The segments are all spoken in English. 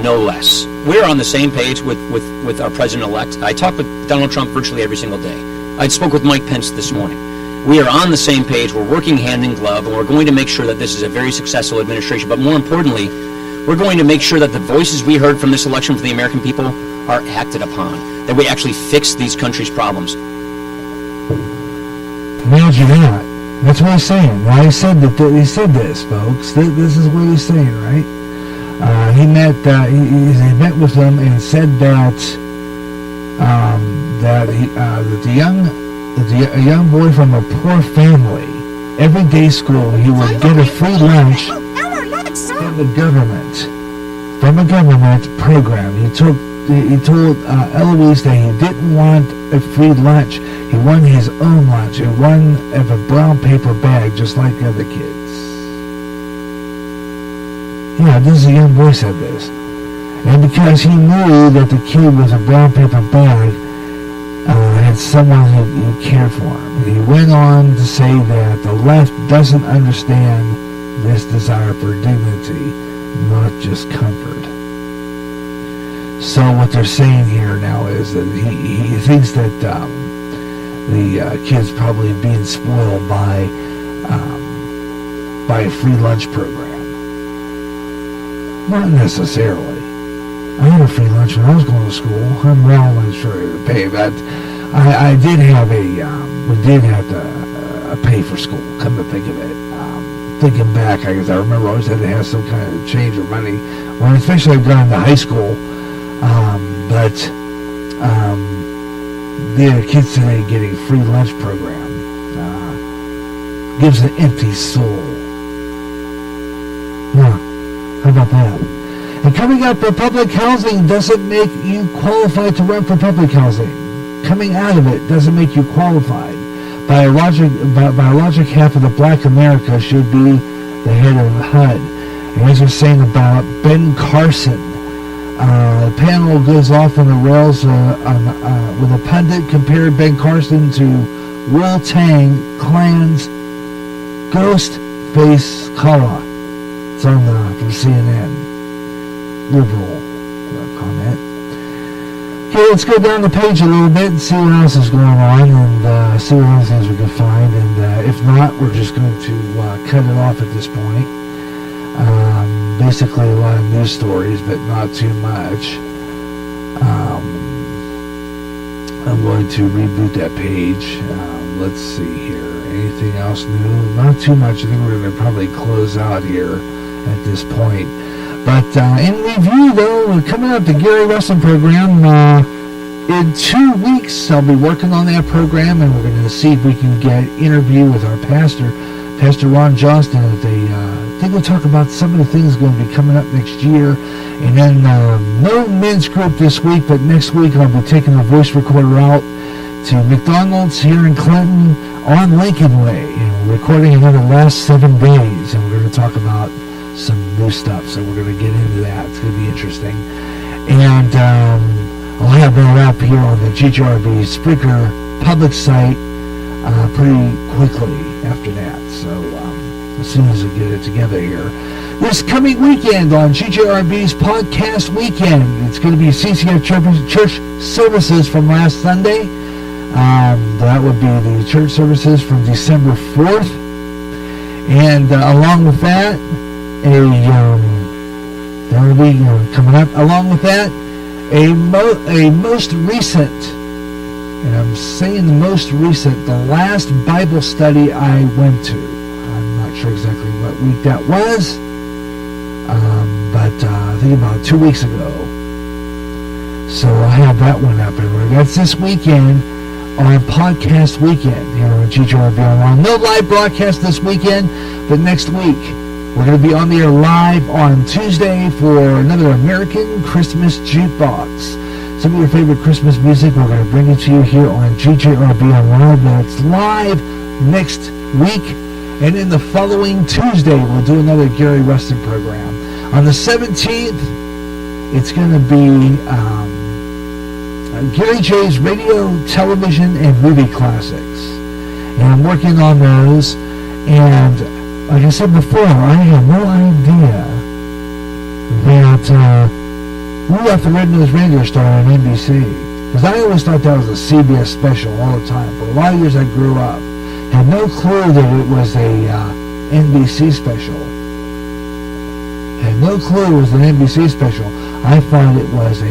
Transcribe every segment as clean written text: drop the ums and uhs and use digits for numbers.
no less. We're on the same page with our president-elect. I talk with Donald Trump virtually every single day. I spoke with Mike Pence this morning. We are on the same page. We're working hand in glove, and we're going to make sure that this is a very successful administration. But more importantly, we're going to make sure that the voices we heard from this election for the American people are acted upon, that we actually fix these country's problems. Imagine that. That's what he's saying. Well, he said this, folks. This is what he's saying, right? He met with them and said that a young boy from a poor family, every day school, he would get a free lunch from a government program. He told Eloise that he didn't want a free lunch. He wanted his own lunch, and one of a brown paper bag, just like the other kids. Yeah, this is a young boy said this. And because he knew that the kid with a brown paper bag had someone who cared for him. And he went on to say that the left doesn't understand this desire for dignity, not just comfort. So what they're saying here now is that he thinks that the kid's probably being spoiled by a free lunch program. Not necessarily. I had a free lunch when I was going to school. I'm well unsure to pay, but I did have we did have to pay for school, come to think of it. Thinking back, I guess I remember I always had to have some kind of change or money, when especially I've gone to high school. But the kids today getting a free lunch program gives an empty soul. Yeah. How about that? And coming up, public housing doesn't make you qualified to run for public housing. Coming out of it doesn't make you qualified. By logic, half of the black America should be the head of HUD. And as we're saying about Ben Carson, the panel goes off on the rails with a pundit compared Ben Carson to Wu-Tang Clan's ghost face Kala. It's on from CNN. Liberal comment. Okay, let's go down the page a little bit and see what else is going on, and see what other things we can find. And if not, we're just going to cut it off at this point. Basically, a lot of news stories, but not too much. I'm going to reboot that page. Let's see here. Anything else new? Not too much. I think we're going to probably close out here at this point. But in review, though, we're coming up the Gary Russen program. In 2 weeks, I'll be working on that program, and we're going to see if we can get an interview with our pastor, Pastor Ron Johnston. I think we'll talk about some of the things going to be coming up next year. And then no men's group this week, but next week I'll be taking the voice recorder out to McDonald's here in Clinton on Lincoln Way, and we're recording another last 7 days, and we're going to talk about some new stuff, so we're going to get into that. It's going to be interesting. And I'll have that up here on the GJRB Spreaker public site pretty quickly after that. So as soon as we get it together here. This coming weekend on GJRB's Podcast Weekend, it's going to be CCF Church services from last Sunday. That would be the church services from December 4th. And along with that, that will be coming up. Along with that, a most recent, and I'm saying the most recent, the last Bible study I went to. I'm not sure exactly what week that was, but I think about 2 weeks ago. So I'll have that one up everywhere. That's this weekend on Podcast Weekend here on GJRB Online. No live broadcast this weekend, but next week we're going to be on the air live on Tuesday for another American Christmas Jukebox. Some of your favorite Christmas music, we're going to bring it to you here on GJRB Online. That's live next week. And then the following Tuesday, we'll do another Gary Russen program. On the 17th, it's going to be Gary J's radio, television, and movie classics. And I'm working on those. And like I said before, I had no idea that Rudolph the Red-Nosed Reindeer started on NBC. Because I always thought that was a CBS special all the time. For a lot of years I grew up. Had no clue that it was a NBC special. Had no clue it was an NBC special. I thought it was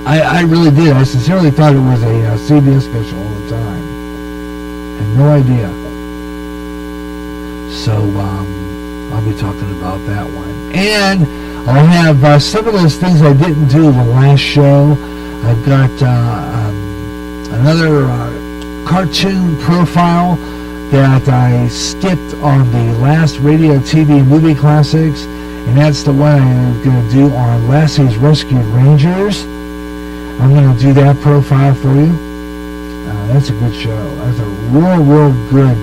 I really did. I sincerely thought it was a CBS special all the time. Had no idea. So, I'll be talking about that one. And I'll have some of those things I didn't do the last show. I've got another cartoon profile that I skipped on the last radio, TV, and movie classics. And that's the one I'm going to do on Lassie's Rescued Rangers. I'm going to do that profile for you. That's a good show. That's a real good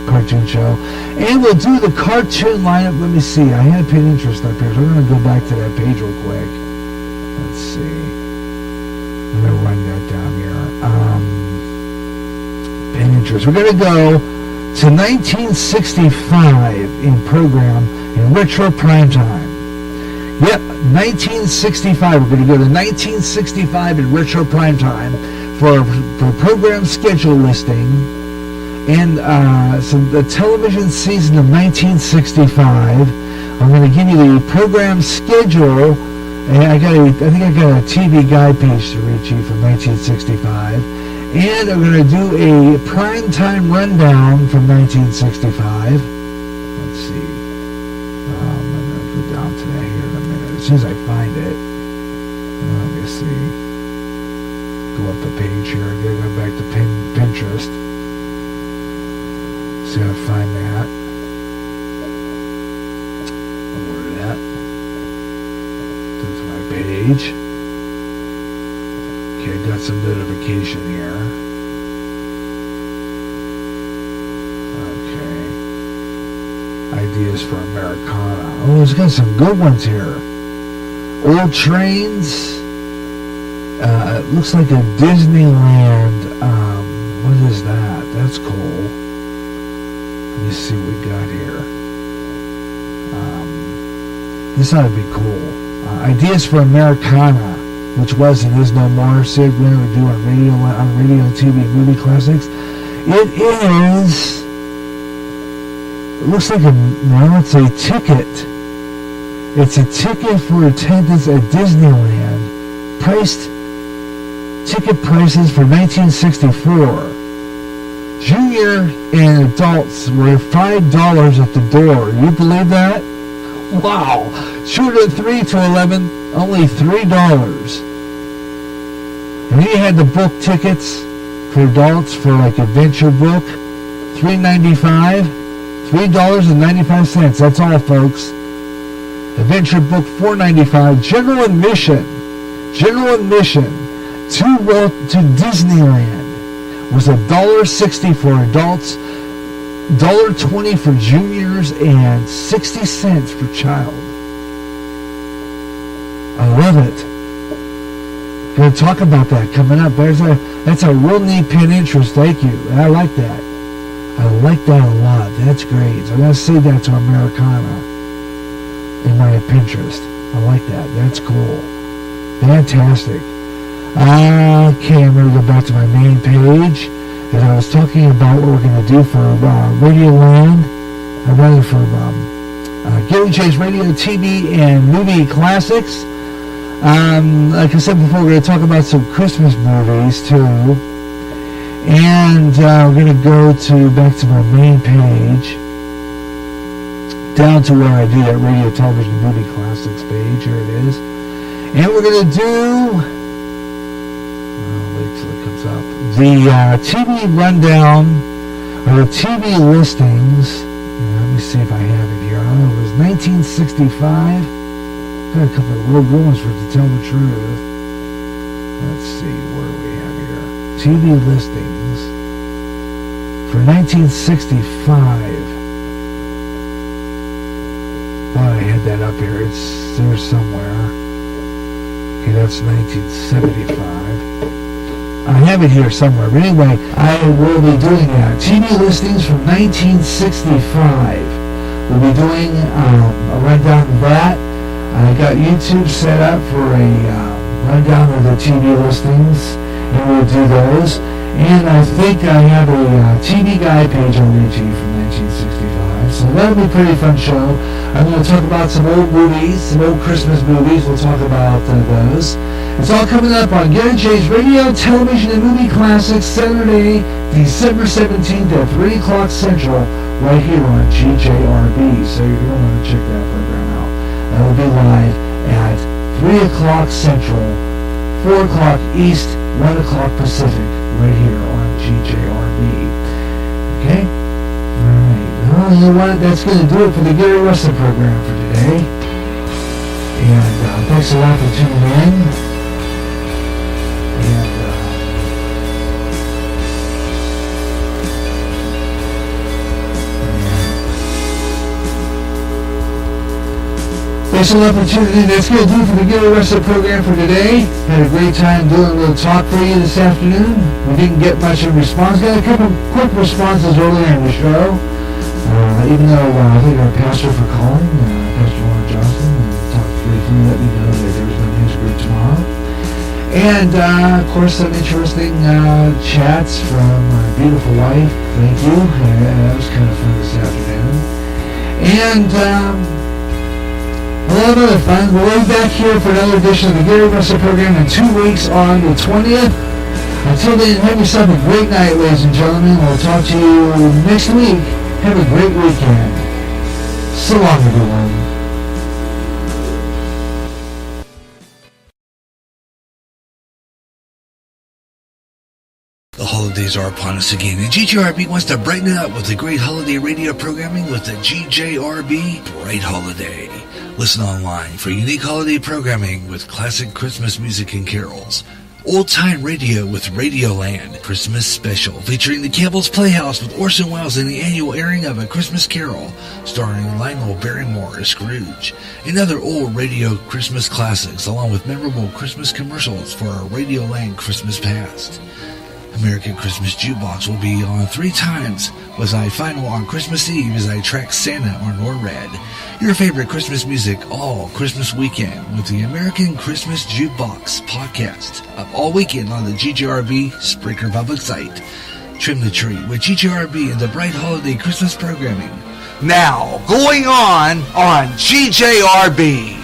cartoon show. And we'll do the cartoon lineup. Let me see. I had Pinterest up here, so we're going to go back to that page real quick. Let's see. I'm going to run that down here. Pinterest. We're going to go to 1965 in program in retro prime time. Yep, 1965. We're going to go to 1965 in retro prime time for program schedule listing. And so the television season of 1965. I'm going to give you the program schedule. And I think I got a TV guide page to read you from 1965. And I'm going to do a primetime rundown from 1965. Let's see. I'm going to go down to that here in a minute. As soon as I find it. Let me see. Go up the page here. I'm going to go back to Pinterest. See how I find that. Where that? Go to my page. Okay, I got some notification here. Okay. Ideas for Americana. Oh, it's got some good ones here. Old trains. It looks like a Disneyland. What is that? That's cool. Let me see what we got here. This ought to be cool. Ideas for Americana, which was and is no more. Sid Winter would do on radio, TV, and movie classics. It looks like it's a ticket. It's a ticket for attendance at Disneyland. Ticket prices for 1964. Junior and adults were $5 at the door. You believe that? Wow. Children 3 to 11, only $3. And you had the book tickets for adults for like Adventure Book, $3.95, $3.95. That's all, folks. Adventure Book, $4.95. General admission to Disneyland was $1.60 for adults, $1.20 for juniors, and 60 cents per child. I love it. Going to talk about that coming up. That's a real neat Pinterest. Thank you. I like that. I like that a lot. That's great. So I'm going to save that to Americana in my Pinterest. I like that. That's cool. Fantastic. Okay, I'm going to go back to my main page. As I was talking about what we're going to do for Radioland, rather for Gary J's Radio, TV, and movie classics. Like I said before, we're going to talk about some Christmas movies too. And we're going to go back to my main page, down to where I do that radio, television, movie classics page. Here it is. And we're going to do, wait till it comes up, the TV rundown, or the TV listings. Let me see if I have it here. Oh, it was 1965. Got a couple of real good ones to tell the truth. Let's see, where do we have here? TV listings for 1965. Thought I had that up here. It's there somewhere. Okay, that's 1975. I have it here somewhere. But anyway, I will be doing that. TV listings from 1965. We'll be doing a rundown of that. I got YouTube set up for a rundown of the TV listings, and we'll do those. And I think I have a TV guide page I'll read to you from 1965. So that'll be a pretty fun show. I'm going to talk about some old movies, some old Christmas movies. We'll talk about those. It's all coming up on Gary J's Radio, Television, and Movie Classics, Saturday, December 17th at 3 o'clock Central, right here on GJRB. So you're going to want to check that program out. That will be live at 3 o'clock Central, 4 o'clock East, 1 o'clock Pacific, right here on GJRB. Okay? Alright. Well, you know what? That's going to do it for the Gary Russen program for today. And thanks a lot for tuning in. And thanks a lot for tuning in. That's going to do it for the Gary Russen program for today. Had a great time doing a little talk for you this afternoon. We didn't get much of a response. Got a couple quick responses earlier in the show. Even though I think our pastor for calling, Pastor Warren Johnson, talked briefly, let me know that there was no news group tomorrow. And, of course, some interesting chats from my beautiful wife. Thank you. That was kind of fun this afternoon. And a lot of other fun. We'll be back here for another edition of the Gary Russen program in 2 weeks on the 20th. Until then, have yourself a great night, ladies and gentlemen. We'll talk to you next week. Have a great weekend. So long, everyone. The holidays are upon us again, and GJRB wants to brighten it up with the great holiday radio programming with the GJRB Bright Holiday. Listen online for unique holiday programming with classic Christmas music and carols. Old-time radio with Radioland Christmas Special, featuring the Campbell's Playhouse with Orson Welles in the annual airing of A Christmas Carol, starring Lionel Barrymore as Scrooge, and other old radio Christmas classics, along with memorable Christmas commercials for our Radioland Christmas Past. American Christmas Jukebox will be on 3 times, was I final on Christmas Eve as I track Santa on NORAD. Your favorite Christmas music all Christmas weekend with the American Christmas Jukebox podcast up all weekend on the GJRB Spreaker public site. Trim the tree with GJRB and the Bright Holiday Christmas programming. Now, going on GJRB.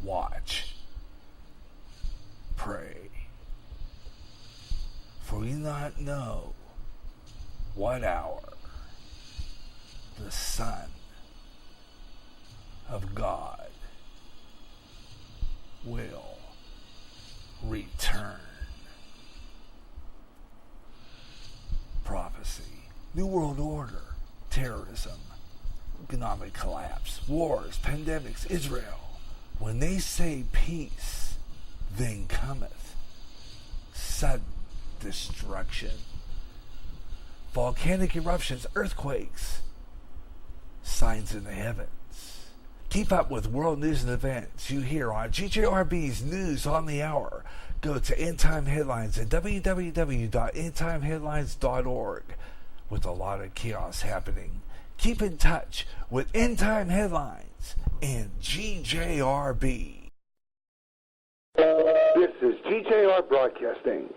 Watch. Pray. For you not know what hour the Son of God will return. Prophecy, New World Order, terrorism, economic collapse, wars, pandemics, Israel. When they say peace, then cometh sudden destruction. Volcanic eruptions, earthquakes, signs in the heavens. Keep up with world news and events you hear on GJRB's News on the Hour. Go to End Time Headlines at www.endtimeheadlines.org. With a lot of chaos happening, keep in touch with End Time Headlines and GJRB. This is GJR Broadcasting.